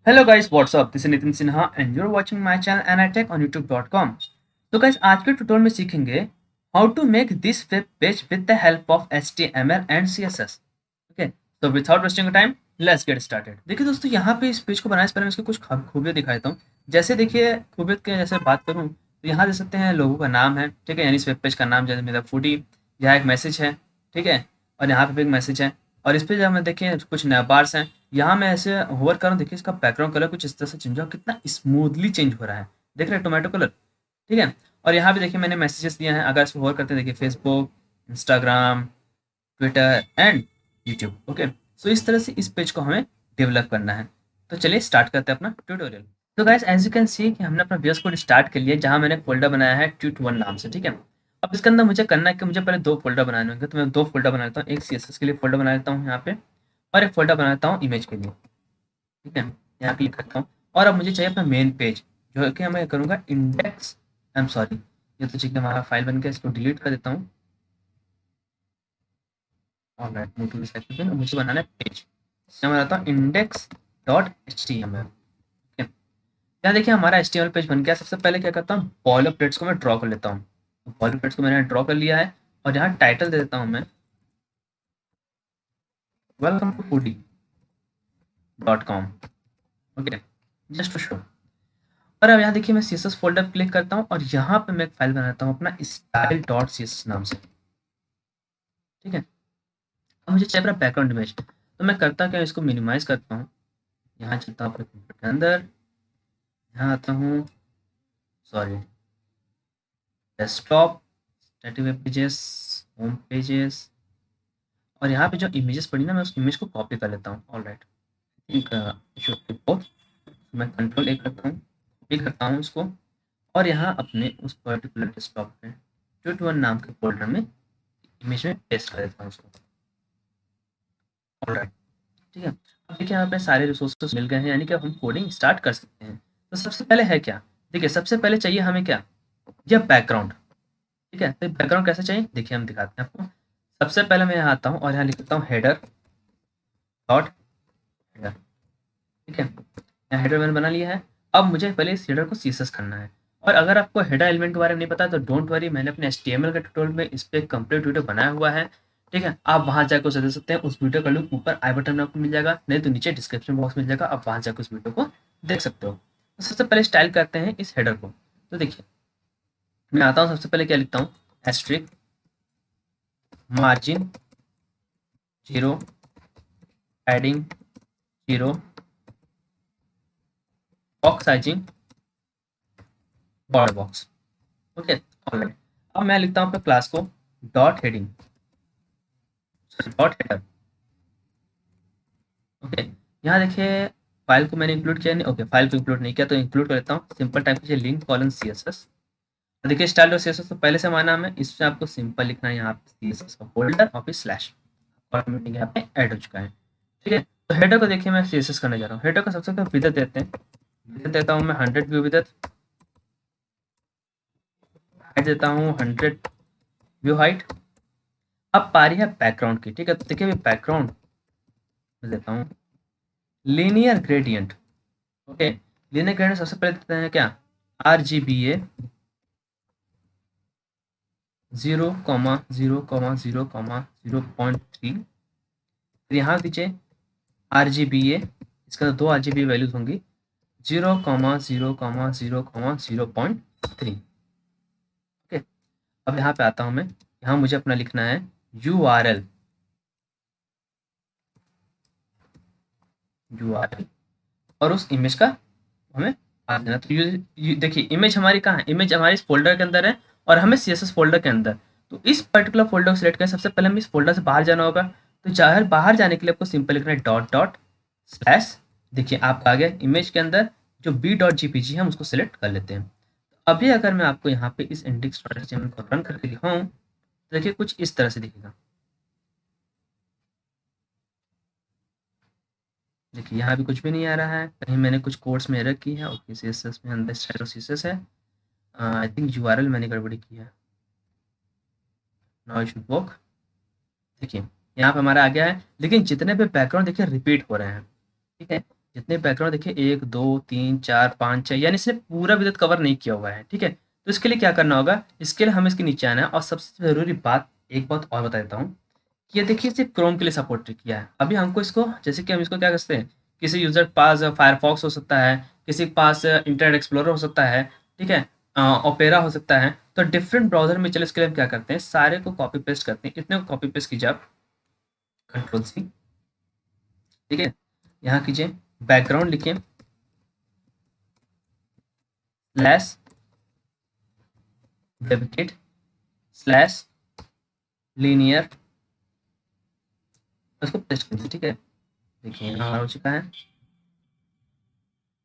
Hello guys, what's up? This is Nitin Sinha and you're watching my channel NITech on youtube.com. तो guys आज के tutorial में सीखेंगे how to make this web page with the help of HTML and CSS. Okay, so without wasting time, let's get started. देखिए दोस्तों यहाँ पे इस पेज को बनाने से पहले मैं इसकी कुछ खूबियाँ दिखा देता हूँ। जैसे देखिए खूबियत के जैसे बात करूँ तो यहाँ देख सकते हैं लोगों का नाम है, ठीक है, यानी इस वेब पेज का नाम जैसे मेरा फूडी, यहाँ एक मैसेज है, ठीक है, और यहाँ पे भी एक मैसेज है और इस पे जब मैं देखें कुछ नया बार्स हैं। यहाँ मैं ऐसे होवर कर रहा हूँ, देखिए इसका बैकग्राउंड कलर कुछ इस तरह से चेंज हो, कितना स्मूथली चेंज हो रहा है, देख रहे हैं टोमेटो कलर, ठीक है। और यहाँ पे देखिए मैंने मैसेजेस दिए हैं, अगर इसको होवर करते हैं देखिए Facebook, Instagram, Twitter and YouTube. Okay, so इस तरह से इस पेज को हमें डेवलप करना है। तो चलिए स्टार्ट करते हैं अपना ट्यूटोरियल। तो guys as you can see कि हमने अपना VS कोड स्टार्ट कर लिया, जहाँ मैंने एक फोल्डर बनाया है ट्यूट1 नाम से, ठीक है। अब इसके अंदर मुझे करना है कि मुझे पहले 2 फोल्डर बनाने होंगे, तो मैं 2 फोल्डर बना लेता हूँ। एक CSS के लिए फोल्डर बना लेता हूँ यहाँ पे और एक फोल्डर बनाता हूँ इमेज के लिए, ठीक है। यहाँ क्लिक करता हूँ और अब मुझे चाहिए अपना मेन पेज, जो है कि मैं करूँगा इंडेक्स, आई एम सॉरी, ये तो ठीक है हमारा फाइल बन गया, इसको डिलीट कर देता हूँ। ऑलराइट, मूव टू रिसाइकिल, मुझे बनाना है पेज, मैं बनाता हूँ index.html। यहाँ देखिए हमारा HTML पेज बन गया। सबसे पहले क्या करता हूँ, बॉयलर प्लेट्स को मैं ड्रॉ कर लेता हूँ। बॉयलर प्लेट्स को मैंने ड्रॉ कर लिया है और यहाँ टाइटल दे देता हूँ मैं welcome to foodie.com। Okay, just to show. और अब यहाँ देखिए मैं CSS फोल्डर क्लिक करता हूँ और यहाँ पे मैं एक फाइल बनाता हूँ अपना style.css नाम से, ठीक है। अब मुझे चाहिए अपना बैकग्राउंड इमेज, तो मैं करता क्या, इसको मिनिमाइज करता हूँ, यहाँ चलता हूँ अपने कंप्यूटर के अंदर, यहाँ आता हूँ, sorry, desktop, static web pages, home pages, और यहाँ पे जो इमेजेस पड़ी ना मैं उस इमेज को कॉपी कर लेता हूँ। ऑलराइट, मैं कंट्रोल A करता हूँ, कॉपी करता हूँ उसको और यहाँ अपने उस पर्टिकुलर डेस्कटॉप पे ट्यूट1 नाम के फोल्डर में इमेज में पेस्ट कर देता हूँ उसको। ऑलराइट, ठीक है। अब देखिए यहाँ पे सारे रिसोर्सेस मिल गए हैं, यानी कि अब हम कोडिंग स्टार्ट कर सकते हैं। तो सबसे पहले है क्या, देखिए सबसे पहले चाहिए हमें क्या, यह बैकग्राउंड, ठीक है। तो बैकग्राउंड कैसे चाहिए देखिए हम दिखाते हैं आपको। सबसे पहले मैं यहाँ आता हूँ और यहाँ लिखता हूँ हेडर डॉट हेडर, ठीक है। यहाँ हेडर मैंने बना लिया है। अब मुझे पहले इस हेडर को CSS करना है। और अगर आपको हेडर एलिमेंट के बारे में नहीं पता तो डोंट वरी, मैंने अपने HTML के ट्यूटोरियल में इस पर कंप्लीट वीडियो बनाया हुआ है, ठीक है। आप वहाँ जाकर उसे देख सकते हैं। उस वीडियो का लिंक ऊपर आई बटन में आपको मिल जाएगा, नहीं तो नीचे डिस्क्रिप्शन बॉक्स मिल जाएगा, आप वहाँ जाकर उस वीडियो को देख सकते हो। तो सबसे पहले स्टाइल करते हैं इस हेडर को। तो देखिए मैं आता हूँ, सबसे पहले क्या लिखता हूँ, asterisk margin 0, padding 0, box sizing border box. Okay, alright. अब मैं लिखता हूँ अपने क्लास को dot heading, dot header. Okay, यहाँ देखिए फाइल को मैंने इंक्लूड किया नहीं, ओके फाइल को इंक्लूड नहीं किया तो इंक्लूड कर लेता हूँ। सिंपल टाइप कीजिए लिंक कॉलन CSS। देखिए स्टाइल और CSS तो पहले से माना है, इससे आपको सिंपल लिखना है यहाँ पे CSS का फोल्डर और फिर स्लैश, ऑटोमेटिक यहाँ पे ऐड हो चुका है, ठीक है। तो हेडर को देखिए मैं CSS करने जा रहा हूँ। हेडर को सबसे पहले विड्थ देते हैं, विड्थ देता हूँ मैं 100 व्यू विड्थ, हाइट देता हूँ 100 व्यू हाइट। अब पारी है बैकग्राउंड की, ठीक है। तो देखिए बैकग्राउंड देता हूँ linear gradient. Okay, linear gradient सबसे पहले देते हैं क्या, RGBA 0,0,0,0.3। फिर यहाँ दीजिए RGBA, इसका 2 RGBA वैल्यूज होंगी 0,0,0,0.3। ओके, अब यहाँ पे आता हूँ मैं, यहाँ मुझे अपना लिखना है URL, और उस इमेज का हमें पास देना। तो देखिए इमेज हमारी कहाँ है, इमेज हमारी इस फोल्डर के अंदर है और हमें CSS फोल्डर के अंदर। तो इस पर्टिकुलर फोल्डर को सिलेक्ट करें, सबसे पहले हमें इस फोल्डर से बाहर जाना होगा। तो चाहे बाहर जाने के लिए आपको सिंपल लिखना है डॉट डॉट स्लैश, देखिए आपका आ गया इमेज के अंदर जो b.gpg है हम उसको सिलेक्ट कर लेते हैं। अभी अगर मैं आपको यहाँ पे इस index.html को रन करके दिखाऊं तो देखिए कुछ इस तरह से दिखेगा। देखिए यहाँ भी कुछ भी नहीं आ रहा है, कहीं मैंने कुछ कोड्स में एरर की है। ओके, CSS में अंदर स्टाइल और CSS है, आई थिंक URL मैंने गड़बड़ी की है। Now it should work. देखिए यहाँ पे हमारा आ गया है, लेकिन जितने भी बैकग्राउंड देखिए रिपीट हो रहे हैं, ठीक है। जितने बैकग्राउंड देखिए 1 2 3 4 5 6, यानी इसने पूरा विड्थ कवर नहीं किया हुआ है, ठीक है। तो इसके लिए क्या करना होगा, इसके लिए हमें इसके नीचे आना है और सबसे ज़रूरी बात, एक बात और बता देता हूँ, कि ये देखिए सिर्फ क्रोम के लिए सपोर्ट किया है। अभी हमको इसको, जैसे कि हम इसको क्या करते हैं, किसी यूज़र के पास फायरफॉक्स हो सकता है, किसी के पास इंटरनेट एक्सप्लोरर हो सकता है, ठीक है, ओपेरा हो सकता है। तो डिफरेंट ब्राउज़र में चले, इसके लिए हम क्या करते हैं, सारे को कॉपी पेस्ट करते हैं। इतने को कॉपी पेस्ट कीजिए आप, कंट्रोल-C, ठीक है। यहाँ कीजिए, बैकग्राउंड लिखिए, स्लैश डेबिटेड स्लैश लीनियर, उसको पेस्ट कीजिए, ठीक है। देखिए यहाँ हो चुका है,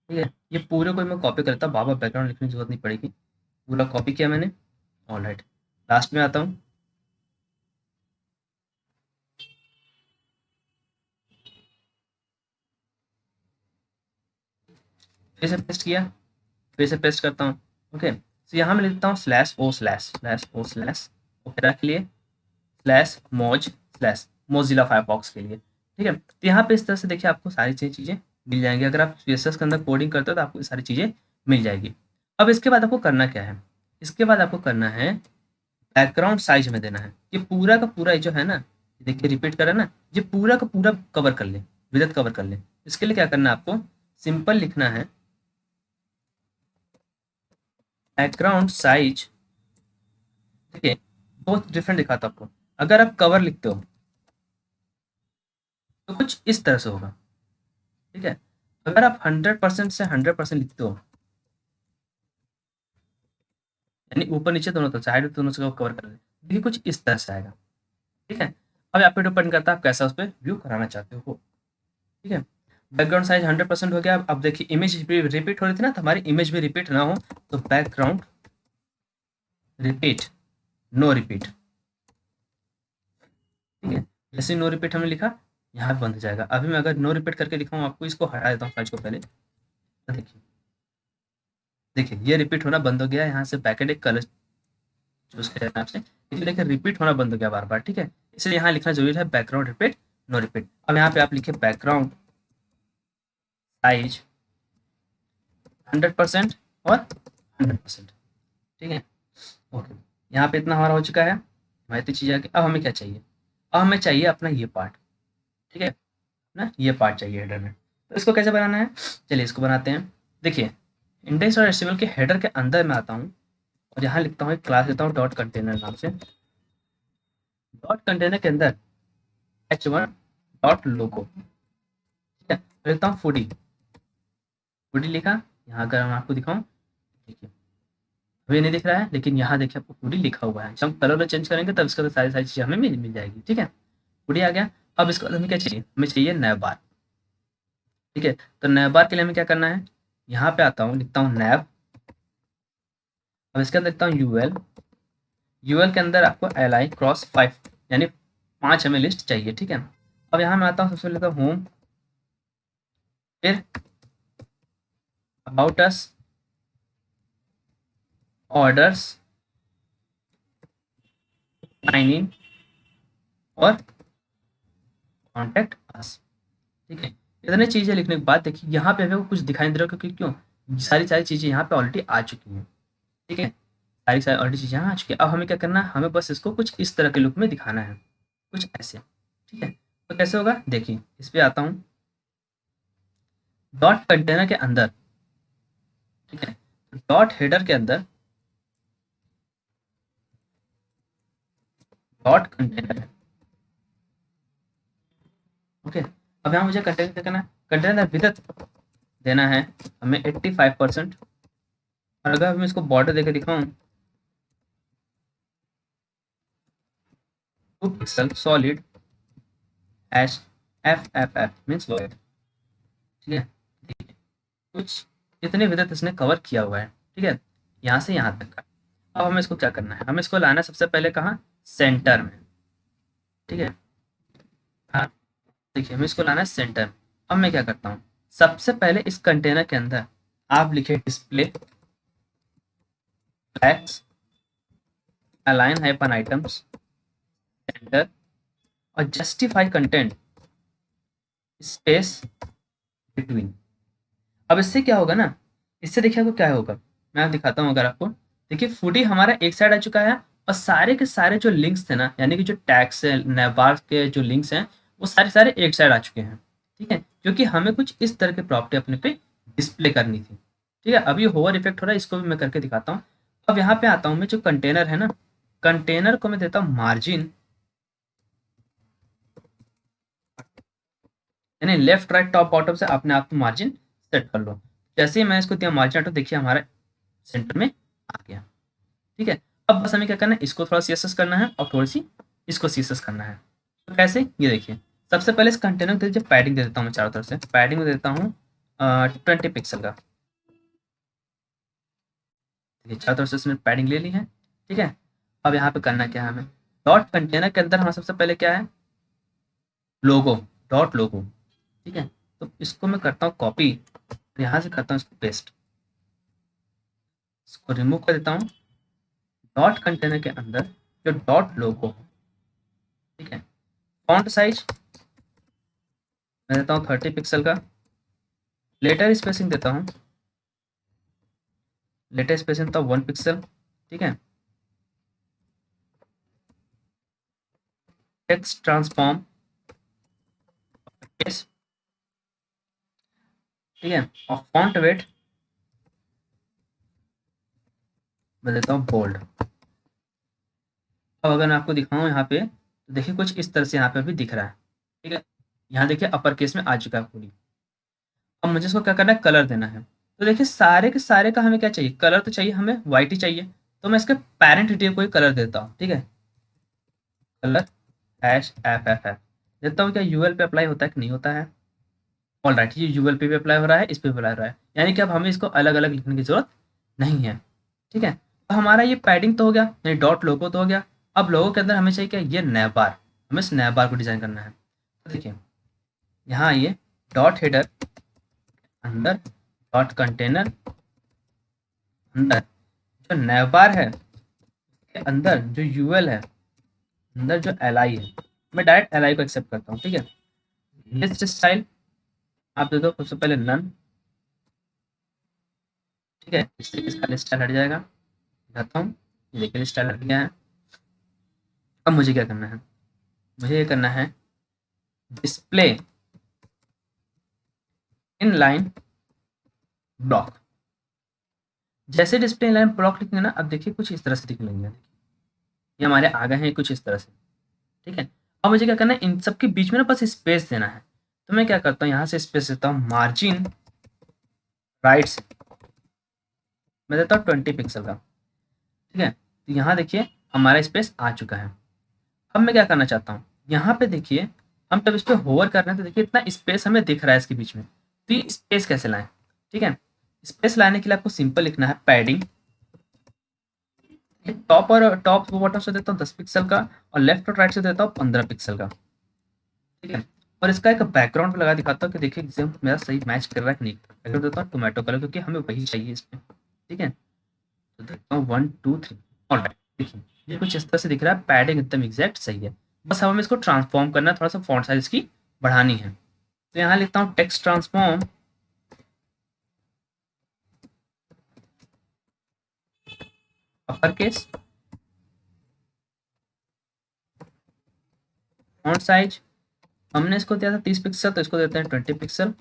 ठीक है। ये पूरे को मैं कॉपी करता हूँ, बाबा बैकग्राउंड लिखने की जरूरत नहीं पड़ेगी, पूरा कॉपी किया मैंने। ऑलराइट, लास्ट में आता हूँ, फिर से पेस्ट किया, फिर से पेस्ट करता हूँ। ओके, तो यहाँ मैं लिखता हूँ स्लैश ओपेरा के लिए, स्लैश मोज स्लैश मोजिला फायरफॉक्स के लिए, ठीक है। तो यहाँ पे इस तरह से देखिए आपको सारी चीज़ें मिल जाएंगी। अगर आप CSS के अंदर कोडिंग करते हो तो आपको ये सारी चीज़ें मिल जाएगी। अब इसके बाद आपको करना क्या है, इसके बाद आपको करना है बैकग्राउंड साइज में देना है। ये पूरा का पूरा, ये जो है ना, देखिए रिपीट करा ना, ये पूरा का पूरा कवर कर ले, विड्थ कवर कर ले। इसके लिए क्या करना है, आपको सिंपल लिखना है बैकग्राउंड साइज। देखिए बहुत डिफरेंट दिखाता आपको। अगर आप कवर लिखते हो तो कुछ इस तरह से होगा, ठीक है। अगर आप 100% से 100% लिखते हो, यानी ऊपर नीचे दोनों तरफ, साइड दोनों से कवर कर ले, देखिए कुछ इस तरह से आएगा, ठीक है। अब आप पे डिपेंड करता है आप कैसा उस पर व्यू कराना चाहते हो, ठीक है। बैकग्राउंड साइज 100% हो गया। अब देखिए इमेज भी रिपीट हो रही थी ना, तो हमारी इमेज भी रिपीट ना हो, तो बैकग्राउंड रिपीट नो रिपीट, ठीक है। जैसे नो रिपीट हमने लिखा, यहाँ पे बंद हो जाएगा। अभी मैं अगर नो रिपीट करके लिखाऊँ, आपको इसको हटा देता हूँ साइज को पहले, तो देखिए, देखिए ये रिपीट होना बंद हो गया। यहाँ से बैकेंड एक कलर चूज करें आपसे, लेकिन देखिए रिपीट होना बंद हो गया बार बार, ठीक है। इसलिए यहाँ लिखना जरूरी है बैकग्राउंड रिपीट नो रिपीट। अब यहाँ पे आप लिखिए बैकग्राउंड साइज 100% और 100%, ठीक है। ओके, यहाँ पे इतना हमारा हो चुका है, हमारी इतनी चीज़ें आ गई। अब हमें क्या चाहिए, अब हमें चाहिए अपना ये पार्ट, ठीक है ना, ये पार्ट चाहिए हेडर में। तो इसको कैसे बनाना है, चलिए इसको बनाते हैं। देखिए इंडेक्स और HTML के हेडर के अंदर मैं आता हूँ और यहाँ लिखता हूँ, एक क्लास लेता हूँ डॉट कंटेनर नाम से। डॉट कंटेनर के अंदर h1 डॉट लोगो, ठीक है। लिखता हूँ फूडी, फूडी लिखा। यहाँ अगर मैं आपको दिखाऊँ, देखिए अभी नहीं दिख रहा है, लेकिन यहाँ देखिए आपको फूडी लिखा हुआ है। जब हम कलर चेंज करेंगे तब इसका सारी सारी चीज़ें हमें मिल जाएगी, ठीक है। फूडी आ गया। अब इसके बाद हमें क्या चाहिए, हमें चाहिए नैव बार, ठीक है। तो नैव बार के लिए हमें क्या करना है, यहाँ पे आता हूँ, लिखता हूँ नैव। अब इसके अंदर लिखता हूँ यूएल, यूएल के अंदर आपको li क्रॉस 5, यानी 5 हमें लिस्ट चाहिए, ठीक है। अब यहाँ मैं आता हूँ, सबसे लेता हूँ होम, फिर about us, orders, sign in और कॉन्टेक्ट अस, ठीक है। इतने चीज़ें लिखने के बाद देखिए यहाँ पे हमें कुछ दिखाई नहीं दे रहा, क्योंकि क्यों, सारी सारी चीज़ें यहाँ पे ऑलरेडी आ चुकी हैं, ठीक है। सारी सारी ऑलरेडी चीज़ें यहाँ आ चुकी है। अब हमें क्या करना है, हमें बस इसको कुछ इस तरह के लुक में दिखाना है, कुछ ऐसे, ठीक है। तो कैसे होगा, देखिए इस पे आता हूँ, डॉट कंटेनर के अंदर, ठीक है, डॉट हेडर के अंदर डॉट कंटेनर, ओके। अब यहाँ मुझे कंटेनर क्या करना है, कंटेनर विड्थ देना है हमें 85%। और अगर मैं इसको बॉर्डर देकर दिखाऊं, 2 pixel solid hash FFF means word, ठीक है। देखिए कुछ इतने विड्थ इसने कवर किया हुआ है, ठीक है, यहाँ से यहाँ तक का। अब हमें इसको क्या करना है, हमें इसको लाना है सबसे पहले कहाँ, सेंटर में, ठीक है। हाँ देखिए हमें इसको लाना है सेंटर में। अब मैं क्या करता हूँ, सबसे पहले इस कंटेनर के अंदर आप लिखे display flags align hyphen items centre और जस्टिफाई कंटेंट स्पेस बिटवीन, अब इससे क्या होगा ना, इससे देखिए आपको क्या होगा, मैं दिखाता हूँ अगर आपको। देखिए फूडी हमारा एक साइड आ चुका है, और सारे के सारे जो लिंक्स थे ना, यानी कि जो टैग्स है, नेवार के जो लिंक्स हैं, वो सारे सारे एक साइड आ चुके हैं। ठीक है, क्योंकि हमें कुछ इस तरह की प्रॉपर्टी अपने पे डिस्प्ले करनी थी। ठीक है, अब ये होवर इफेक्ट हो रहा है, इसको भी मैं करके दिखाता हूँ। अब यहाँ पे आता हूँ मैं, जो कंटेनर है ना, कंटेनर को मैं देता हूँ मार्जिन, यानी लेफ्ट राइट टॉप बॉटम से अपने आप मार्जिन सेट कर लो। जैसे ही मैं इसको दिया मार्जिन ऑटो, देखिए हमारे सेंटर में आ गया। ठीक है, अब बस हमें क्या करना है, इसको थोड़ा सीएसएस करना है और थोड़ी सी इसको सीएसएस करना है। तो कैसे, ये देखिए, सबसे पहले इस कंटेनर को जो पैडिंग दे देता हूँ मैं, चारों तरफ से पैडिंग दे देता हूँ 20 पिक्सल का। देखिए चारों तरफ से इसने पैडिंग ले ली है। ठीक है, अब यहाँ पे करना क्या है हमें, डॉट कंटेनर के अंदर हमारा सबसे पहले क्या है, लोगो, डॉट लोगो। ठीक है, तो इसको मैं करता हूँ कॉपी, यहाँ से करता हूँ इसको पेस्ट, इसको रिमूव कर देता हूँ। डॉट कंटेनर के अंदर जो डॉट लोगो है, ठीक है, फॉन्ट साइज मैं देता हूँ 30 पिक्सल का। लेटर स्पेसिंग देता हूँ, लेटर स्पेसिंग देता हूँ 1 पिक्सल। ठीक है, टेक्स्ट ट्रांसफॉर्म, ठीक है, और फॉन्ट वेट मैं देता हूँ बोल्ड। अब अगर मैं आपको दिखाऊं यहाँ पे, तो देखिए कुछ इस तरह से यहाँ पे भी दिख रहा है। ठीक है, यहाँ देखिए अपर केस में आ चुका है पूरी। अब मुझे इसको क्या करना है, कलर देना है। तो देखिए सारे के सारे का हमें क्या चाहिए, कलर तो चाहिए, हमें वाइट ही चाहिए। तो मैं इसके पेरेंट डिटेल को ही कलर देता हूँ। ठीक है, कलर -FFF देता हूँ। क्या यूएल पे अप्लाई होता है कि नहीं होता है? ऑल राइट, ये यूएल पे भी अप्लाई हो रहा है, इस पे भी अप्लाई हो रहा है, यानी कि अब हमें इसको अलग अलग लिखने की जरूरत नहीं है। ठीक है, तो हमारा ये पैडिंग तो हो गया, यानी डॉट लोगो तो हो गया। अब लोगो के अंदर हमें चाहिए क्या, ये नैवबार, हमें इस नैवबार को डिजाइन करना है। तो देखिए यहाँ आइए, डॉट हेडर अंदर, डॉट कंटेनर अंदर, जो नैवबार है के अंदर जो यूएल है, अंदर जो एलआई है, मैं डायरेक्ट एलआई को एक्सेप्ट करता हूँ। ठीक है, लिस्ट स्टाइल आप दे दो सबसे पहले नन। ठीक है, इससे इसका लिस्ट स्टाइल हट जाएगा, दिखाता हूँ। ये देखिए लिस्ट स्टाइल हट गया है। अब मुझे क्या करना है, मुझे ये करना है डिस्प्ले इन लाइन ब्लॉक। जैसे डिस्प्ले इन लाइन ब्लॉक लिखेंगे ना, अब देखिए कुछ इस तरह से दिखने लगेगा। ये हमारे आ गए हैं कुछ इस तरह से। ठीक है, अब मुझे क्या करना है, इन सब के बीच में ना बस स्पेस देना है। तो मैं क्या करता हूँ, यहाँ से स्पेस देता हूँ मार्जिन राइट से, मैं देता हूँ 20 पिक्सल का। ठीक है, तो यहाँ देखिए हमारा स्पेस आ चुका है। अब मैं क्या करना चाहता हूँ, यहाँ पे देखिए, हम जब इस पर होवर कर रहे हैं तो देखिए इतना स्पेस हमें दिख रहा है इसके बीच में। तो ये स्पेस कैसे लाएं? ठीक है, स्पेस लाने के लिए आपको सिंपल लिखना है पैडिंग, टॉप और टॉप बॉटम से देता हूँ 10 पिक्सल का, और लेफ्ट और राइट से देता हूँ 15 पिक्सल का। ठीक है, और इसका एक बैकग्राउंड लगा दिखाता हूँ कि देखिए एकदम मेरा सही मैच कर रहा है कि नहीं। बैकग्राउंड देता हूँ टोमेटो कलर, क्योंकि हमें वही चाहिए इसमें। ठीक है, तो देखता हूँ 1 2 3। ऑलराइट, देखिए ये कुछ इस तरह से दिख रहा है, पैडिंग एकदम एग्जैक्ट सही है। बस अब हमें इसको ट्रांसफॉर्म करना है, थोड़ा सा फॉन्ट साइज इसकी बढ़ानी है। तो यहाँ लिखता हूँ text transform, upper case, font size हमने इसको दिया था 30 पिक्सल, तो इसको देते हैं 20 पिक्सल,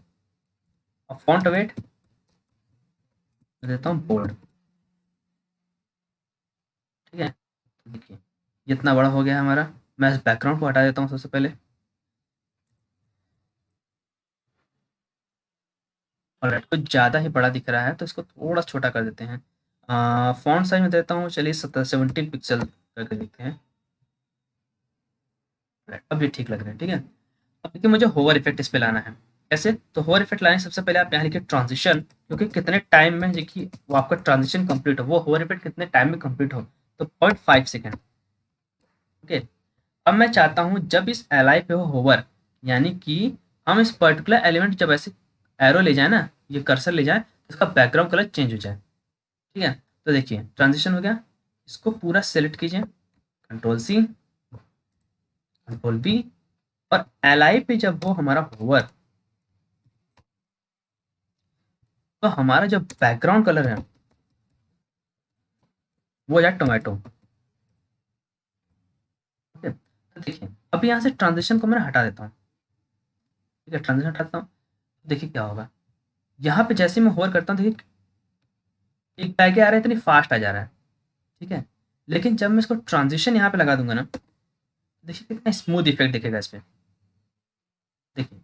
और फॉन्ट वेट देता हूँ बोल्ड। ठीक है, देखिए जितना बड़ा हो गया है हमारा। मैं इस बैकग्राउंड को हटा देता हूँ सबसे पहले, और कुछ ज़्यादा ही बड़ा दिख रहा है तो इसको थोड़ा छोटा कर देते हैं। फॉन्ट साइज में देता हूँ, चलिए 17 करके देखते हैं। अब ये ठीक लग रहा है। ठीक है, अब देखिए मुझे होवर इफेक्ट इस पे लाना है। कैसे? तो होवर इफेक्ट लाने से सबसे पहले आप यहाँ लिखिए ट्रांजिशन, क्योंकि कितने टाइम में देखिए वो आपका ट्रांजिशन कंप्लीट हो, वो होवर इफेक्ट कितने टाइम में कंप्लीट हो, तो 0.5 सेकेंड। ओके, अब मैं चाहता हूँ जब इस एलाई पे हो होवर, यानी कि हम इस पर्टिकुलर एलिमेंट जब ऐसे एरो ले जाए ना, ये कर्सर ले जाए, तो इसका बैकग्राउंड कलर चेंज हो जाए। ठीक है, तो देखिए ट्रांजिशन हो गया, इसको पूरा सेलेक्ट कीजिए, कंट्रोल C, कंट्रोल V, और एलाई पे जब वो हमारा होवर तो हमारा जो बैकग्राउंड कलर है वो हो जाए टोमेटो। ठीक है, तो देखिए अभी यहाँ से ट्रांजिशन को मैं हटा देता हूँ। ठीक है, ट्रांजिशन हटाता हूँ, देखिए क्या होगा। यहाँ पे जैसे मैं होवर करता हूँ, देखिए एक पैके आ रहा है, इतनी फास्ट आ जा रहा है। ठीक है, लेकिन जब मैं इसको ट्रांजिशन यहाँ पे लगा दूंगा ना, देखिए कितना स्मूथ इफेक्ट दिखेगा इस पे। देखिए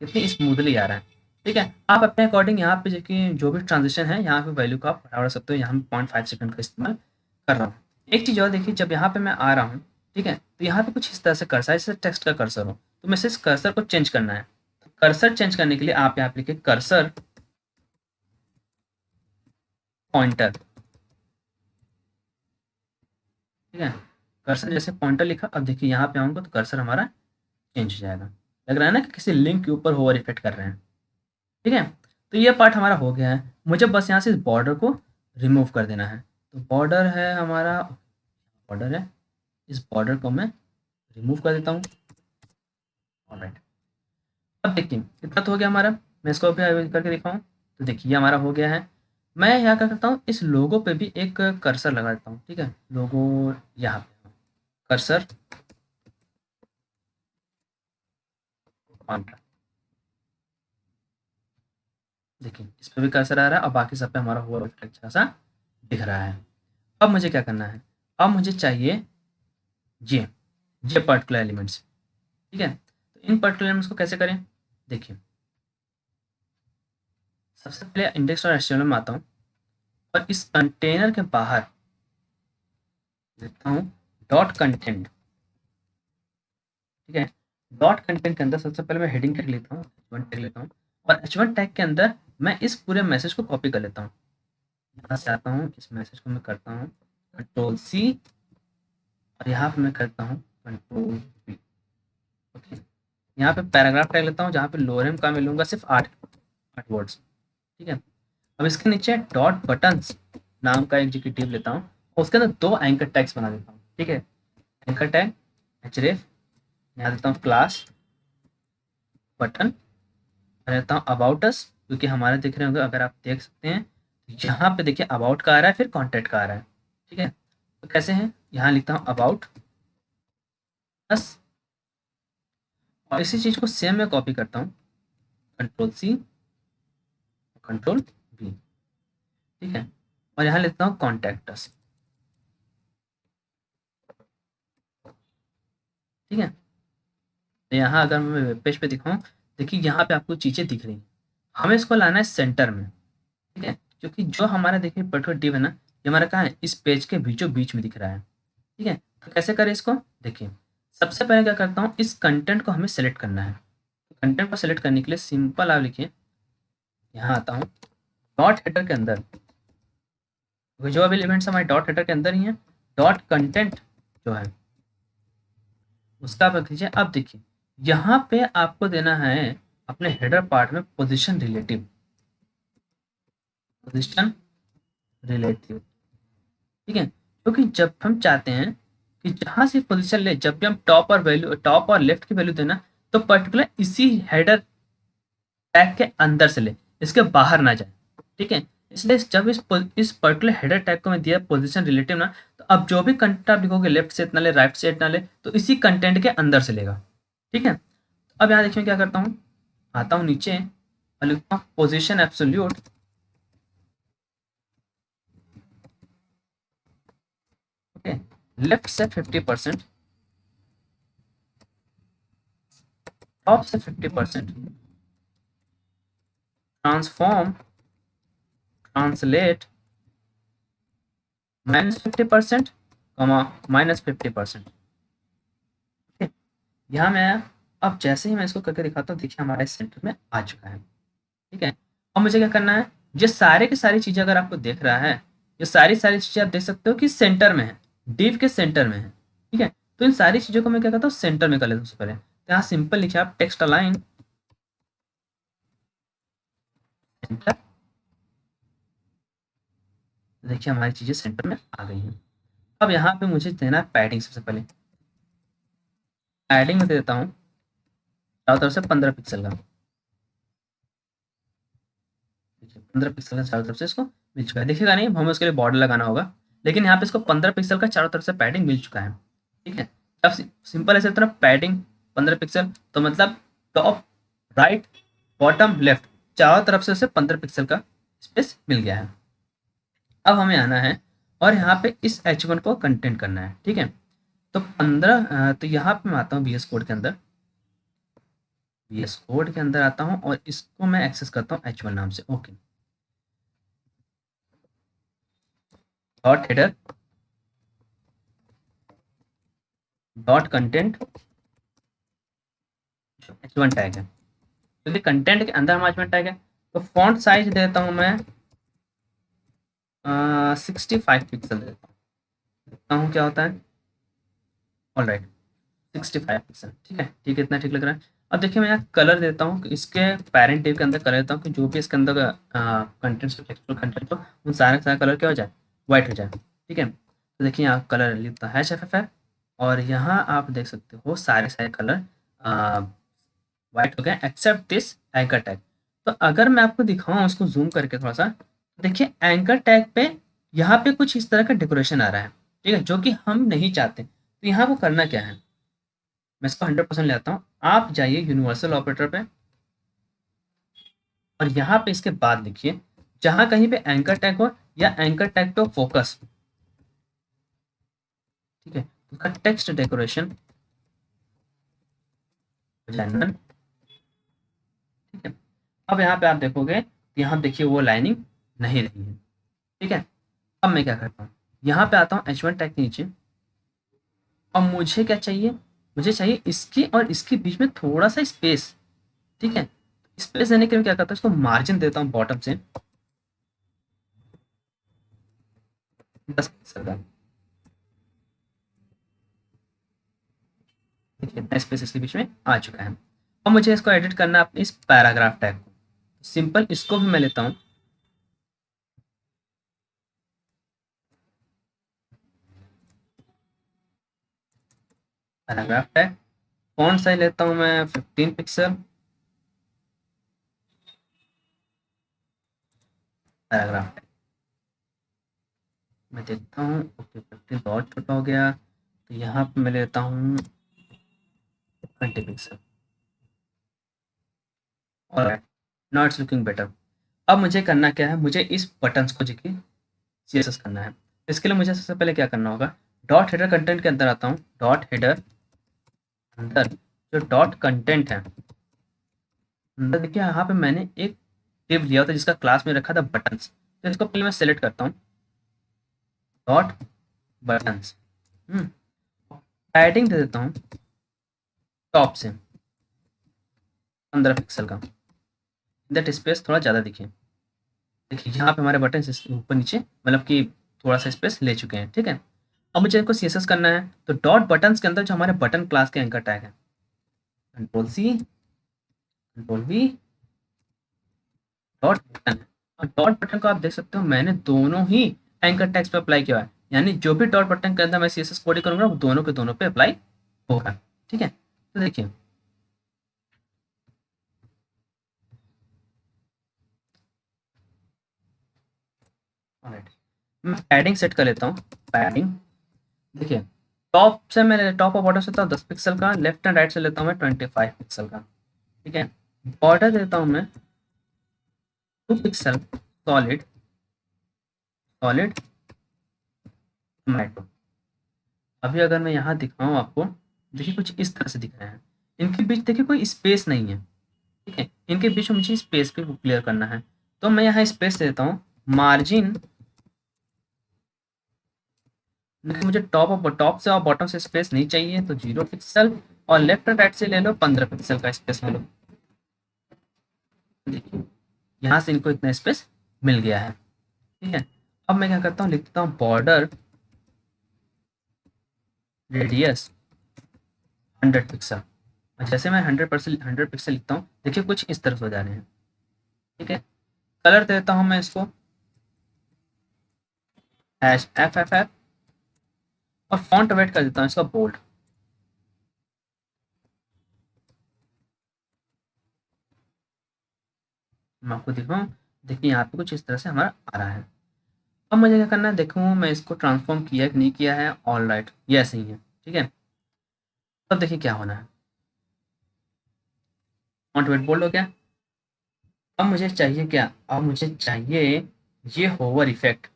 कितनी स्मूथली आ रहा है। ठीक है, आप अपने अकॉर्डिंग यहाँ पे जो भी ट्रांजिशन है यहाँ पे वैल्यू को आप बढ़ा सकते हो। यहाँ पे 0.5 सेकंड का इस्तेमाल कर रहा हूँ। एक चीज़ और देखिए, जब यहाँ पे मैं आ रहा हूँ, ठीक है, तो यहाँ पे कुछ इस तरह से कर्सर है, जैसे टेक्स्ट का कर्सर हो, तो मैं इस कर्सर को चेंज करना है। तो कर्सर चेंज करने के लिए आप यहाँ पे लिखिए कर्सर पॉइंटर। ठीक है, कर्सर जैसे पॉइंटर लिखा, अब देखिए यहाँ पे आऊँगा तो कर्सर हमारा चेंज हो जाएगा। लग रहा है ना कि किसी लिंक के ऊपर होवर इफेक्ट कर रहे हैं। ठीक है, तो ये पार्ट हमारा हो गया है। मुझे बस यहाँ से इस बॉर्डर को रिमूव कर देना है। तो बॉर्डर है हमारा, बॉर्डर है, इस बॉर्डर को मैं रिमूव कर देता हूँ। ऑलराइट, अब देखिए कितना तो हो गया हमारा। मैं इसको भी करके दिखाऊँ, तो देखिए ये हमारा हो गया है। मैं यहाँ क्या करता हूँ, इस लोगो पे भी एक कर्सर लगा देता हूँ। ठीक है, लोगो यहाँ पे कर्सर पॉइंटर, देखिए इस पे भी कर्सर आ रहा है और बाकी सब पे हमारा हुआ अच्छा सा दिख रहा है। अब मुझे क्या करना है, अब मुझे चाहिए ये ये पर्टिकुलर एलिमेंट्स। ठीक है, तो इन पर्टिकुलर एलिमेंट्स को कैसे करें, देखिए सबसे पहले इंडेक्स और एचटीएमएल में आता हूँ और इस कंटेनर के बाहर लिखता हूँ डॉट कंटेंट। ठीक है, डॉट कंटेंट के अंदर सबसे पहले मैं हेडिंग टैग लेता हूँ, H1 टैग लेता हूँ, और H1 टैग के अंदर मैं इस पूरे मैसेज को कॉपी कर लेता हूँ। यहाँ से आता हूँ, इस मैसेज को मैं करता हूँ Ctrl+C और यहाँ पे मैं करता हूँ Ctrl+V। ओके, यहाँ पे पैराग्राफ टैग लेता हूँ, जहाँ पे लोअर का मैं लूँगा सिर्फ 8 वर्ड्स। ठीक है, अब इसके नीचे डॉट बटन्स नाम का एक डिव लेता हूँ और उसके अंदर 2 एंकर टैग्स बना देता हूँ। ठीक है, एंकर टैग href, यहाँ देता हूँ क्लास बटन, रहता हूँ अबाउट अस, क्योंकि हमारे दिख रहे होंगे, अगर आप देख सकते हैं यहाँ पे देखिए अबाउट का आ रहा है, फिर कॉन्टैक्ट का आ रहा है। ठीक है, तो कैसे हैं, यहाँ लिखता हूँ अबाउट अस और इसी चीज़ को सेम मैं कॉपी करता हूँ Ctrl+C Ctrl+V। ठीक है, और यहाँ लिखता हूँ कॉन्टैक्ट अस। ठीक है, तो यहाँ अगर मैं वेब पेज पे दिखाऊँ, देखिए यहाँ पे आपको चीज़ें दिख रही हैं, हमें इसको लाना है सेंटर में। ठीक है, क्योंकि जो हमारा देखिए पर्टिकुलर डिव है ना, ये हमारा कहाँ है, इस पेज के बीचों बीच में दिख रहा है। ठीक है, तो कैसे करें इसको, देखिए सबसे पहले क्या करता हूँ, इस कंटेंट को हमें सेलेक्ट करना है। कंटेंट को सेलेक्ट करने के लिए सिंपल आप लिखिए, यहाँ आता हूँ डॉट हेडर के अंदर, जो अभी एलिमेंट्स हमारे डॉट हेडर के अंदर ही हैं, डॉट कंटेंट जो है उसका आप रख लीजिए। अब देखिए यहाँ पे आपको देना है अपने हेडर पार्ट में पोजीशन रिलेटिव, पोजीशन रिलेटिव। ठीक है, क्योंकि जब हम चाहते हैं कि जहाँ से पोजीशन ले, जब भी हम टॉप और लेफ्ट की वैल्यू देना, तो पर्टिकुलर इसी हेडर टैग के अंदर से ले, इसके बाहर ना जाए। ठीक है, इसलिए जब इस पर्टिकुलर हेडर टैग को मैं दिया पोजीशन रिलेटिव ना, तो अब जो भी कंटेंट आप लिखोगे लेफ्ट से इतना ले, राइट से इतना ले, तो इसी कंटेंट के अंदर से लेगा। ठीक है, अब यहाँ देखिए क्या करता हूँ, आता हूँ नीचे और लिखता हूँ पोजीशन एब्सोल्यूट। ओके, लेफ्ट से 50%, टॉप से 50%, ट्रांसफॉर्म ट्रांसलेट -50%, -50%। ठीक है, यहाँ मैं अब जैसे ही मैं इसको करके दिखाता हूँ, देखिए हमारे सेंटर में आ चुका है। ठीक है, अब मुझे क्या करना है, ये सारे की सारी चीज़ें अगर आपको देख रहा है, ये सारी सारी चीज़ें आप देख सकते हो कि सेंटर में है, डिव के सेंटर में है। ठीक है, तो इन सारी चीज़ों को मैं क्या करता हूँ, सेंटर में कर लेता हूँ सबसे पहले। तो यहाँ सिंपल लिखिए आप टेक्स्ट अलाइन सेंटर, देखिए हमारी चीज़ें सेंटर में आ गई हैं। अब यहाँ पे मुझे देना है पैडिंग, सबसे पहले पैडिंग में दे देता हूँ चारों तरफ से 15 पिक्सल का। देखिए 15 पिक्सल का चारों तरफ से इसको मिल चुका है। दिखेगा नहीं, हमें उसके लिए बॉर्डर लगाना होगा, लेकिन यहाँ पे इसको 15 पिक्सल का चारों तरफ से पैडिंग मिल चुका है। ठीक है, अब सिंपल ऐसे तरह पैडिंग 15 पिक्सल, तो मतलब टॉप, राइट, बॉटम, लेफ्ट, चारों तरफ से उसे 15 पिक्सल का स्पेस मिल गया है। अब हमें आना है और यहाँ पे इस H1 को कंटेंट करना है। ठीक है, तो 15, तो यहाँ पे मैं आता हूँ VS कोड के अंदर, VS कोड के अंदर आता हूँ और इसको मैं एक्सेस करता हूँ H1 नाम से। Okay, dot header dot content H1 tag है, क्योंकि कंटेंट के अंदर हमारा H1 टैग है। तो फॉन्ट साइज देता हूँ मैं 65 पिक्सल देता हूँ, क्या होता है, ऑल राइट 65 पिक्सल। ठीक है, ठीक है, इतना ठीक लग रहा है। अब देखिए मैं यहाँ कलर देता हूँ कि इसके पेरेंट टेब के अंदर कलर देता हूँ कि जो भी इसके अंदर कंटेंट्स, टेक्सचुअल कंटेंट हो, उन सारे का सारा कलर क्या हो जाए, वाइट हो जाए। ठीक है, तो देखिए यहाँ कलर लिखता है HFF, और यहाँ आप देख सकते हो सारे सारे कलर वाइट हो गए एक्सेप्ट दिस एंकर टैग। तो अगर मैं आपको दिखाऊं इसको जूम करके थोड़ा सा, तो देखिए एंकर टैग पे यहाँ पे कुछ इस तरह का डेकोरेशन आ रहा है। ठीक है, जो कि हम नहीं चाहते। तो यहाँ को करना क्या है, मैं इसको 100% ले आता हूँ। आप जाइए यूनिवर्सल ऑपरेटर पे और यहाँ पे इसके बाद लिखिए, जहाँ कहीं पे एंकर टैग हो या एंकर टैग पे फोकस। ठीक है, उसका टेक्स्ट डेकोरेशन हो जाए none। ठीक है, अब यहाँ पे आप देखोगे, यहाँ देखिए वो लाइनिंग नहीं रही है। ठीक है, अब मैं क्या करता हूँ, यहाँ पे आता हूँ H1 टैग के नीचे, और मुझे क्या चाहिए, मुझे चाहिए इसकी और इसके बीच में थोड़ा सा स्पेस। ठीक है, स्पेस देने के लिए क्या करता हूँ, इसको मार्जिन देता हूँ बॉटम से 10 पिक्सल का। देखिए इतना स्पेस इसके बीच में आ चुका है। अब मुझे इसको एडिट करना है अपने इस पैराग्राफ टैग को। सिंपल इसको भी मैं लेता हूँ, पैराग्राफ टैग, फॉन्ट साइज लेता हूँ मैं 15 पिक्सल, पैराग्राफ टैग मैं देखता हूँ। ओके, 15 बहुत छोटा हो गया, तो यहाँ पे मैं लेता हूँ 20 pixel. Alright, now it's looking better. अब मुझे करना क्या है, मुझे इस बटन्स को देखिए CSS करना है। इसके लिए मुझे सबसे पहले क्या करना होगा, डॉट हेडर कंटेंट के अंदर आता हूँ, डॉट हेडर अंदर जो डॉट कंटेंट है, अंदर देखिए यहाँ पे मैंने एक div लिया था जिसका क्लास में रखा था बटन्स। तो इसको पहले मैं सेलेक्ट करता हूँ, डॉट बटन्स, पैडिंग दे देता हूँ टॉप से 15 पिक्सल का, दैट स्पेस थोड़ा ज़्यादा दिखे। देखिए यहाँ पे हमारे बटन ऊपर नीचे मतलब कि थोड़ा सा स्पेस ले चुके हैं। ठीक है, अब मुझे इनको CSS करना है, तो डॉट बटन्स के अंदर जो हमारे बटन क्लास के एंकर टैग है, Ctrl+C Ctrl+V, डॉट बटन। और डॉट बटन को आप देख सकते हो मैंने दोनों ही एंकर टैग्स पे अप्लाई किया है, यानी जो भी डॉट बटन के अंदर मैं CSS कोडिंग करूंगा वो दोनों के दोनों पे अप्लाई होगा। ठीक है, तो देखिए ऑलराइट, मैं पैडिंग सेट कर लेता हूँ, पैडिंग देखिए टॉप से मैं टॉप और बॉटम से लेता हूँ 10 पिक्सल का, लेफ्ट एंड राइट से लेता हूँ मैं 25 पिक्सल का। ठीक है, बॉर्डर देता हूँ मैं 2 पिक्सल, सॉलिड सॉलिड टोमेटो। अभी अगर मैं यहाँ दिखाऊँ आपको, देखिए कुछ इस तरह से दिख रहे हैं, इनके बीच देखिए कोई स्पेस नहीं है। ठीक है, इनके बीच में मुझे स्पेस को क्लियर करना है, तो मैं यहाँ स्पेस देता हूँ, मार्जिन मुझे टॉप से और बॉटम से स्पेस नहीं चाहिए, तो 0 पिक्सल, और लेफ्ट एंड राइट से ले लो 15 पिक्सल का स्पेस ले लो। देखिए यहाँ से इनको इतना स्पेस मिल गया है। ठीक है, अब मैं क्या करता हूँ, लिखता हूँ बॉर्डर रेडियस 100 पिक्सल। जैसे मैं 100 पिक्सल लिखता हूँ, देखिए कुछ इस तरह से हो जा रहे हैं। ठीक है, कलर देता हूँ मैं इसको #FFF, और फॉन्ट वेट कर देता हूँ इसका बोल्ड। मैं आपको दिखाऊँ, देखिए यहाँ पे कुछ इस तरह से हमारा आ रहा है। अब मुझे क्या करना है, देखूँ मैं इसको ट्रांसफॉर्म किया कि नहीं किया है। ऑल राइट, ये ऐसे ही है, ठीक है। अब देखिए क्या होना है, फॉन्ट वेट बोल्ड हो गया। अब मुझे चाहिए क्या, अब मुझे चाहिए ये होवर इफेक्ट,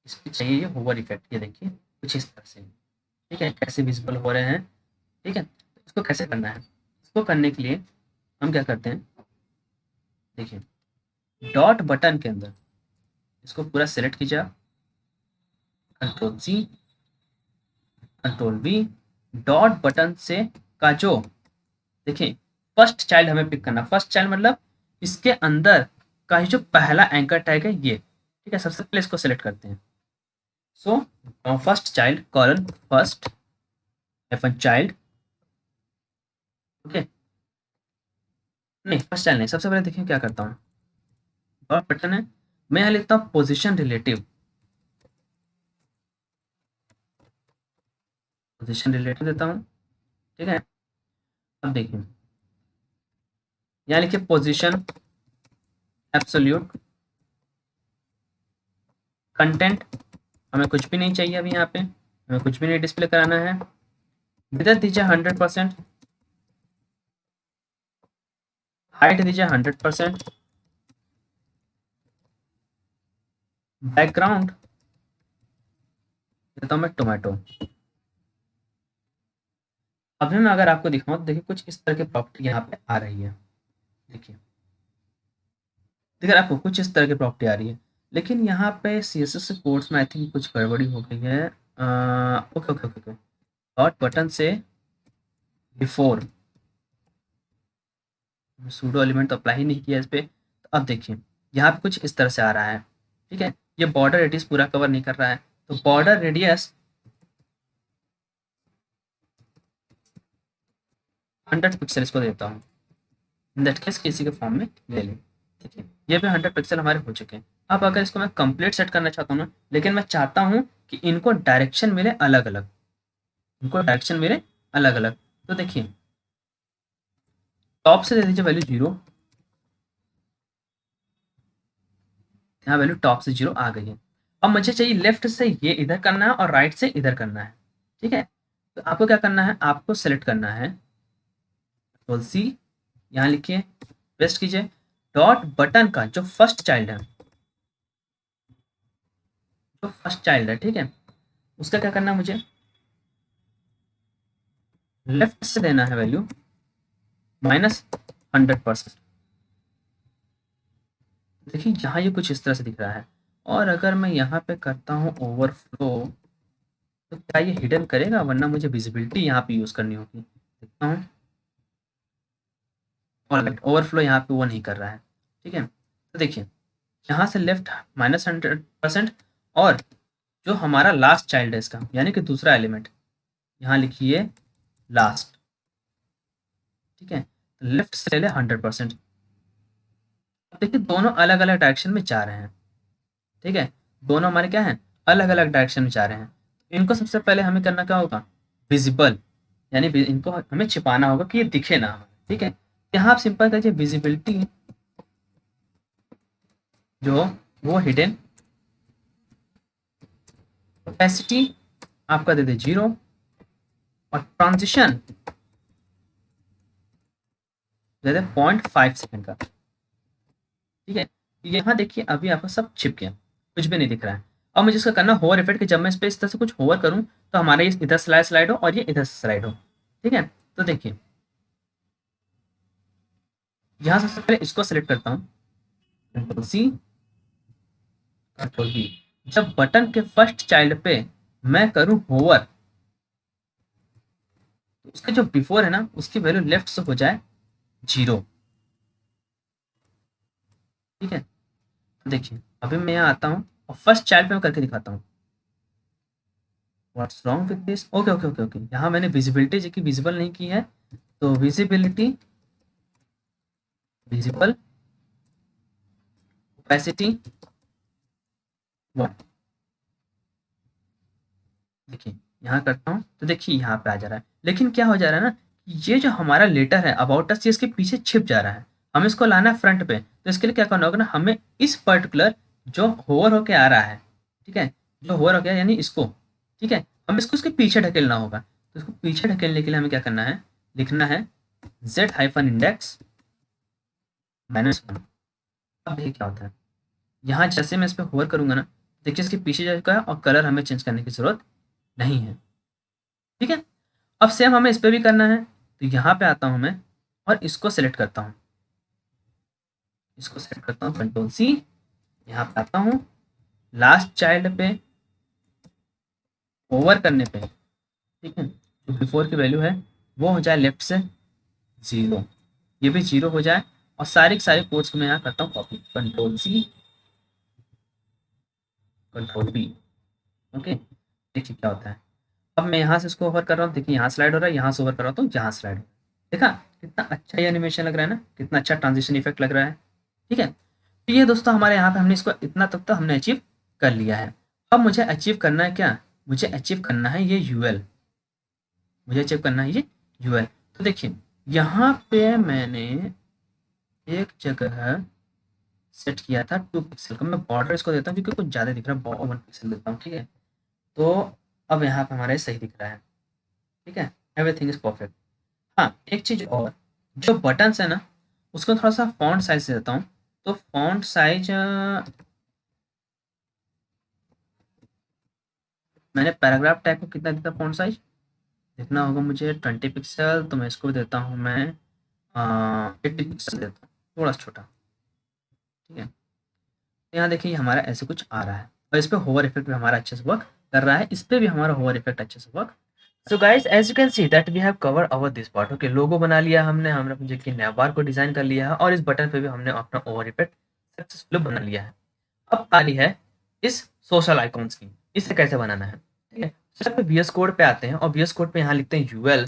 इस पे चाहिए ये होवर इफेक्ट। ये देखिए कुछ इस तरह से, ठीक है, कैसे विजिबल हो रहे हैं, ठीक है। तो इसको कैसे करना है, इसको करने के लिए हम क्या करते हैं, देखिए डॉट बटन के अंदर इसको पूरा सेलेक्ट कीजिए, control C, control V, dot button से का जो, देखिए फर्स्ट चाइल्ड हमें पिक करना। फर्स्ट चाइल्ड मतलब इसके अंदर का ही जो पहला एंकर टैग है ये, ठीक है। सबसे पहले इसको सेलेक्ट करते हैं। So first child colon first hyphen child, okay. नहीं फर्स्ट चाइल्ड नहीं, सबसे पहले देखिए क्या करता हूँ, डॉट बटन है, मैं यहाँ लिखता हूँ पोजिशन रिलेटिव, पोजिशन रिलेटिव देता हूँ, ठीक है। अब देखिए यहाँ लिखिए पोजिशन एब्सोल्यूट कंटेंट, हमें कुछ भी नहीं चाहिए अभी, यहाँ पे हमें कुछ भी नहीं डिस्प्ले कराना है। विड्थ दीजिए 100%, हाइट दीजिए 100%, बैकग्राउंड देता हूँ मैं टोमेटो। अभी मैं अगर आपको दिखाऊं तो देखिए कुछ इस तरह की प्रॉपर्टी यहाँ पे आ रही है, देखिए देखिए आपको कुछ इस तरह की प्रॉपर्टी आ रही है। लेकिन यहाँ पे CSS कोड्स में आई थिंक कुछ गड़बड़ी हो गई है। Okay okay okay okay, dot button से बिफोर सूडो एलिमेंट तो अप्लाई ही नहीं किया इस पे। तो अब देखिए यहाँ पे कुछ इस तरह से आ रहा है, ठीक है। ये बॉर्डर रेडियस पूरा कवर नहीं कर रहा है, तो बॉर्डर रेडियस 100 पिक्सल इसको देता हूँ। इन दैट केस किसी के फॉर्म में ले लें, देखिए ये भी 100 पिक्सल हमारे हो चुके हैं। अब अगर इसको मैं कंप्लीट सेट करना चाहता हूँ ना, लेकिन मैं चाहता हूँ कि इनको डायरेक्शन मिले अलग अलग, इनको डायरेक्शन मिले अलग अलग, तो देखिए टॉप से दे दीजिए वैल्यू 0, यहाँ वैल्यू टॉप से 0 आ गई है। अब मुझे चाहिए लेफ्ट से ये इधर करना है और राइट से इधर करना है, ठीक है। तो आपको क्या करना है, आपको सेलेक्ट करना है कंट्रोल सी, यहाँ लिखिए पेस्ट कीजिए, डॉट बटन का जो फर्स्ट चाइल्ड है, जो फर्स्ट चाइल्ड है, ठीक है, उसका क्या करना है, मुझे लेफ्ट से देना है वैल्यू -100%। देखिए यहाँ ये कुछ इस तरह से दिख रहा है। और अगर मैं यहाँ पे करता हूँ ओवरफ्लो, तो क्या ये हिडन करेगा, वरना मुझे विजिबिलिटी यहाँ पे यूज करनी होगी। देखता हूँ, ऑलराइट ओवरफ्लो यहाँ पे वो नहीं कर रहा है, ठीक है। तो देखिए यहाँ से लेफ्ट -100%, और जो हमारा लास्ट चाइल्ड है इसका, यानी कि दूसरा एलिमेंट, यहाँ लिखिए लास्ट, ठीक है। लेफ्ट से ले ले 100%। अब देखिए दोनों अलग अलग डायरेक्शन में जा रहे हैं, ठीक है। दोनों हमारे क्या हैं, अलग अलग डायरेक्शन में जा रहे हैं। इनको सबसे पहले हमें करना क्या होगा, विजिबल, यानी इनको हमें छिपाना होगा कि ये दिखे ना हमें, ठीक है। यहाँ आप सिंपल करिए विजिबिलिटी जो वो हिडन, ओपेसिटी आपका दे दे 0, और ट्रांजिशन दे दे 0.5 सेकंड का, ठीक है। यहाँ देखिए अभी आपका सब छिप गया, कुछ भी नहीं दिख रहा है। अब मुझे इसका करना होवर इफेक्ट कि जब मैं इस पे इस तरह से कुछ होवर करूँ तो हमारा ये इधर स्लाइड हो और ये इधर से स्लाइड हो, ठीक है। तो देखिए यहाँ सबसे पहले इसको सेलेक्ट करता हूँ, कंट्रोल सी, कंट्रोल वी। जब बटन के फर्स्ट चाइल्ड पे मैं करूँ होवर, तो उसका जो बिफोर है ना, उसकी वैल्यू लेफ्ट से हो जाए 0, ठीक है। तो देखिए अभी मैं यहाँ आता हूँ और फर्स्ट चाइल्ड पे मैं करके दिखाता हूँ। What's wrong with this, okay okay okay okay, यहाँ मैंने विजिबिलिटी जो कि विजिबल नहीं की है, तो विजिबिलिटी, विजिबल, ओपेसिटी 1, देखिए यहाँ करता हूँ तो देखिए यहाँ पे आ जा रहा है। लेकिन क्या हो जा रहा है ना, ये जो हमारा लेटर है अबाउट अस, ये इसके पीछे छिप जा रहा है। हमें इसको लाना है फ्रंट पे, तो इसके लिए क्या करना होगा ना, हमें इस पर्टिकुलर जो होवर होके आ रहा है, ठीक है, जो होवर हो गया यानी इसको, ठीक है, हमें इसको उसके पीछे ढकेलना होगा। तो इसको पीछे ढकेलने के लिए हमें क्या करना है, लिखना है z-index -1। अब देखिए क्या होता है, यहाँ जैसे मैं इस पर होवर करूंगा ना, देखिए इसके पीछे जाएगा और कलर हमें चेंज करने की जरूरत नहीं है, ठीक है। अब सेम हमें इस पर भी करना है, तो यहाँ पे आता हूँ मैं और इसको सेलेक्ट करता हूँ, इसको सेलेक्ट करता हूँ Ctrl+C, यहाँ पे आता हूँ लास्ट चाइल्ड पे ओवर करने पे, ठीक है, जो बिफोर की वैल्यू है वो हो जाए लेफ्ट से 0, ये भी 0 हो जाए, और सारी की सारी कोड्स को मैं यहाँ करता हूँ कॉपी, Ctrl+C Ctrl+V। ओके, देखिए क्या होता है, अब मैं यहाँ से इसको ओवर कर रहा हूँ, देखिए यहाँ स्लाइड हो रहा है, यहाँ से ओवर कर रहा हूँ तो यहाँ स्लाइड हो रहा है। देखा कितना अच्छा ये एनिमेशन लग रहा है ना, कितना अच्छा ट्रांजिशन इफेक्ट लग रहा है, ठीक है। तो ये दोस्तों हमारे यहाँ पे हमने इसको इतना तक तो हमने अचीव कर लिया है। अब मुझे अचीव करना है क्या, मुझे अचीव करना है ये यूएल, मुझे अचीव करना है ये यूएल। तो देखिए यहाँ पे मैंने एक जगह सेट किया था 2 पिक्सल का, मैं बॉर्डर इसको देता हूँ क्योंकि कुछ ज़्यादा दिख रहा है, 1 पिक्सल देता हूँ, ठीक है। तो अब यहाँ पे हमारा सही दिख रहा है, ठीक है, एवरीथिंग इज परफेक्ट। हाँ एक चीज़ और, जो बटन्स है ना उसको थोड़ा सा फॉन्ट साइज से देता हूँ, तो फॉन्ट साइज मैंने पैराग्राफ टैग को कितना देता फॉन्ट साइज देखना होगा मुझे, 20 पिक्सल, तो मैं इसको देता हूँ मैं 80 पिक्सल देता हूँ, थोड़ा सा छोटा, ठीक है। यहाँ देखिए हमारा ऐसे कुछ आ रहा है, और इस पे होवर इफेक्ट भी हमारा अच्छे से वर्क कर रहा है, इस पे भी हमारा होवर इफेक्ट अच्छे से work. So guys as you can see that we have cover our this part. Okay, logo बना लिया हमने, हमने अपने की नैव बार को डिजाइन कर लिया है, और इस बटन पे भी हमने अपना ओवर इफेक्ट सक्सेसफुली बना लिया है। अब पारी है इस सोशल आइकॉन्स की, इसे कैसे बनाना है, ठीक है। सबसे पहले वीएस कोड पे आते हैं, और वीएस कोड पे यहाँ लिखते हैं यूएल,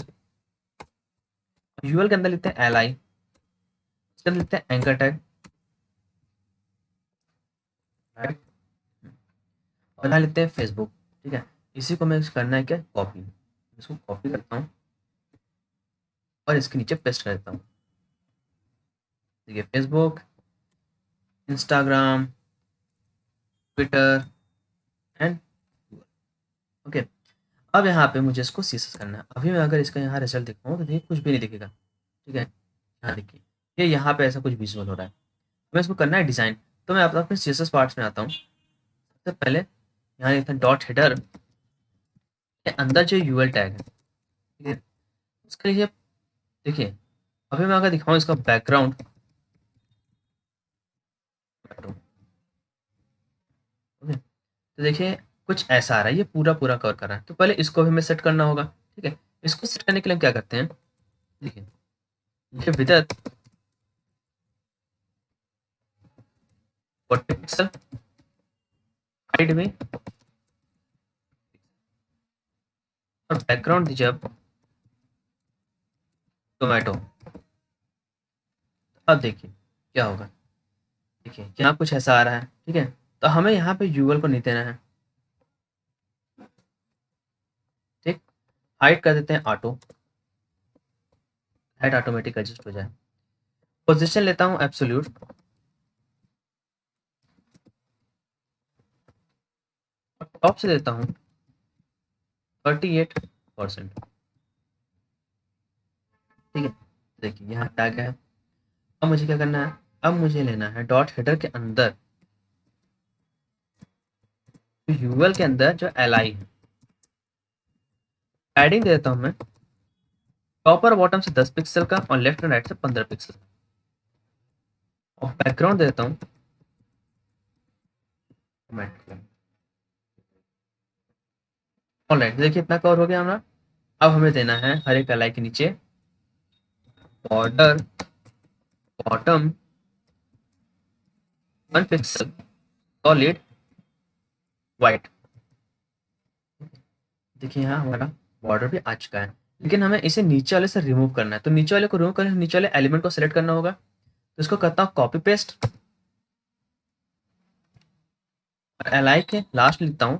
यूएल के अंदर लिखते हैं एल आई, उसके अंदर लिखते हैं एंकर टैग, राइट, और यहाँ लिखते हैं फेसबुक, ठीक है। इसी को मैं करना है क्या, कॉपी, इसको कॉपी करता हूँ और इसके नीचे पेस्ट कर देता हूँ, देखिए Facebook, Instagram, Twitter and, okay. अब यहाँ पे मुझे इसको सीएसएस करना है। अभी मैं अगर इसका यहाँ रिजल्ट दिखाऊँ तो देखिए कुछ भी नहीं दिखेगा, ठीक है। यहाँ देखिए ये यहाँ पे ऐसा कुछ विजुअल हो रहा है, हमें इसको करना है डिज़ाइन। तो मैं अपने सीएसएस पार्ट्स में आता हूँ। सबसे पहले यहाँ लिखते हैं डॉट हेडर के अंदर जो यूएल टैग है, ठीक है, उसके लिए देखिए अभी मैं अगर दिखाऊँ इसका बैकग्राउंड, ओके, तो देखिए कुछ ऐसा आ रहा है, ये पूरा पूरा कवर कर रहा है। तो पहले इसको भी हमें सेट करना होगा, ठीक है। इसको सेट करने के लिए हम क्या करते हैं, देखिए ये विड्थ 40 पिक्सल, हाइट में, और बैकग्राउंड दीजिए अब टोमेटो। अब देखिए क्या होगा, देखिए यहाँ कुछ ऐसा आ रहा है, ठीक है। तो हमें यहाँ पे यूएल को नहीं देना है, ठीक, हाइट कर देते हैं ऑटो, हाइट ऑटोमेटिक एडजस्ट हो जाए। पोजीशन लेता हूँ एब्सोल्यूट, और टॉप से देता हूँ 38%, ठीक है। देखिए यहाँ आ गया है। अब मुझे क्या करना है, अब मुझे लेना है डॉट हेडर के अंदर यूएल के अंदर जो एल आई है, एडिंग देता हूँ मैं टॉप और बॉटम से 10 पिक्सल का, और लेफ्ट एंड राइट से 15 पिक्सल, और बैकग्राउंड देता हूँ ऑलराइट। देखिए इतना कवर हो गया हमारा। अब हमें देना है हर एक एल आई के नीचे border bottom 1 pixel solid white. देखिए यहाँ हमारा बॉर्डर भी आ चुका है, लेकिन हमें इसे नीचे वाले से रिमूव करना है। तो नीचे वाले को रिमूव करने नीचे वाले एलिमेंट को सेलेक्ट करना होगा, तो इसको करता हूँ कॉपी पेस्ट, और एल आई के लास्ट लिखता हूँ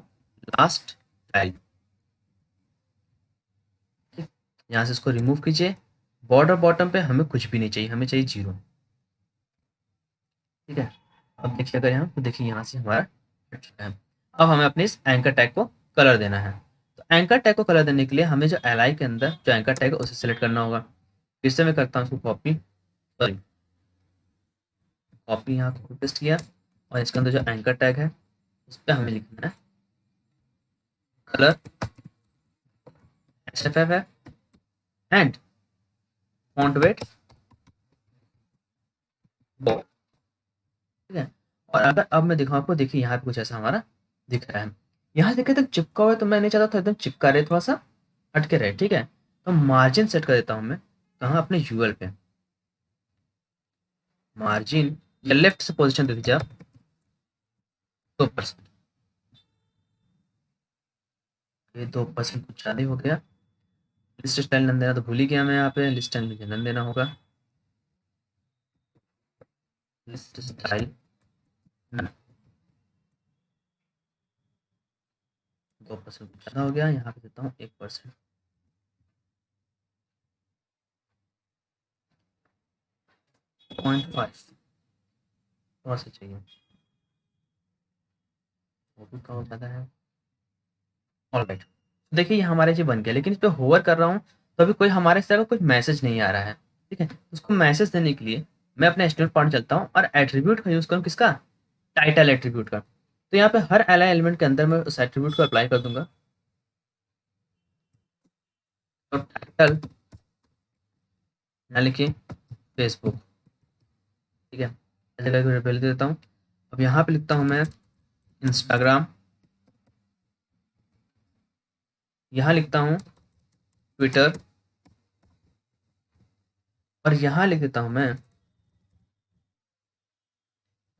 लास्ट वैल्यू, यहाँ से इसको रिमूव कीजिए। बॉर्डर बॉटम पे हमें कुछ भी नहीं चाहिए, हमें चाहिए 0, ठीक है। अब देखिए अगर यहाँ तो देखिए यहाँ से हमारा हट चुका है। अब हमें अपने इस एंकर टैग को कलर देना है। तो एंकर टैग को कलर देने के लिए हमें जो एल के अंदर जो एंकर टैग है उसे सिलेक्ट करना होगा। फिर से मैं करता हूँ उसको कॉपी, सॉरी कॉपी, यहाँ कॉपी पेस्ट किया और इसके अंदर जो एंकर टैग है उस पर हमें लिखना है कलर HFF है एंड फॉन्ट वेट बोल्ड। ठीक है। और अगर अब मैं दिखाऊं आपको, देखिए यहाँ पे कुछ ऐसा हमारा दिख रहा है। यहाँ देखिए तक चिपका हुआ है, तो मैं नहीं चाहता था एकदम चिपका रहे, थोड़ा सा हटके रहे। ठीक है। तो मार्जिन सेट कर देता हूँ मैं कहाँ, अपने यूएल पे मार्जिन या लेफ्ट से पोजीशन दे दीजिए आप 2%। ये 2% कुछ ज़्यादा ही हो गया। लिस्ट स्टाइल नन देना तो भूल ही गया मैं, यहाँ पे लिस्ट स्टाइल मुझे नन देना होगा। लिस्ट स्टाइल नन 2% कुछ ज़्यादा हो गया, यहाँ पे देता हूँ 1%। 0.5 थोड़ा सा चाहिए, वो भी कम ज़्यादा है। ऑलराइट, देखिए ये हमारे जी बन गया, लेकिन इस पे होवर कर रहा हूँ तो अभी कोई हमारे इस तरह का कोई मैसेज नहीं आ रहा है। ठीक है। उसको मैसेज देने के लिए मैं अपने एचटीएमएल पार्ट चलता हूँ और एट्रीब्यूट का यूज करूँ, किसका, टाइटल एट्रीब्यूट का। तो यहाँ पे हर एल एलिमेंट के अंदर मैं उस एट्रीब्यूट को अप्लाई कर दूंगा। तो टाइटल यहाँ लिखिए फेसबुक। ठीक है। ऐसे करके पहले दे देता हूँ। अब यहाँ पे लिखता हूँ मैं इंस्टाग्राम, यहाँ लिखता हूँ ट्विटर और यहाँ लिख देता हूँ मैं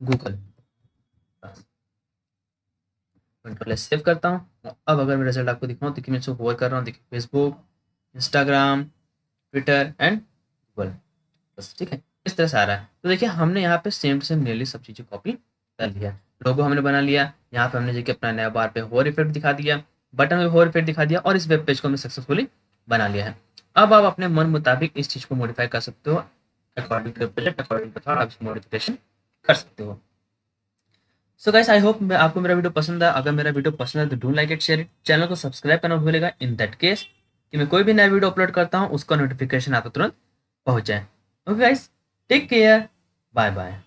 गूगल। कंट्रोल एस सेव करता हूँ। अब अगर मैं रिजल्ट आपको दिखाऊँ, देखिए मैं इसको होवर कर रहा हूँ, देखिए Facebook, Instagram, Twitter and Google. बस ठीक है, इस तरह से आ रहा है। तो देखिए हमने यहाँ पे सेम टू सेम नियरली सब चीज़ें कॉपी कर लिया। लोगो हमने बना लिया, यहाँ पे हमने देखिए अपना नया बार पे होवर इफेक्ट दिखा दिया, बटन में होवर इफेक्ट दिखा दिया और इस वेब पेज को हमने सक्सेसफुली बना लिया है। अब आप अपने मन मुताबिक इस चीज़ को मॉडिफाई कर सकते हो, according to project, according to thought आप इसकी मॉडिफिकेशन कर सकते हो। सो गाइस आई होप आपको मेरा वीडियो पसंद है। अगर मेरा वीडियो पसंद है तो do like it, share it, channel को सब्सक्राइब करना भूलेगा इन दैट केस कि मैं कोई भी नया वीडियो अपलोड करता हूँ उसका नोटिफिकेशन आपको तुरंत पहुंच जाए। Okay guys, take care, bye bye.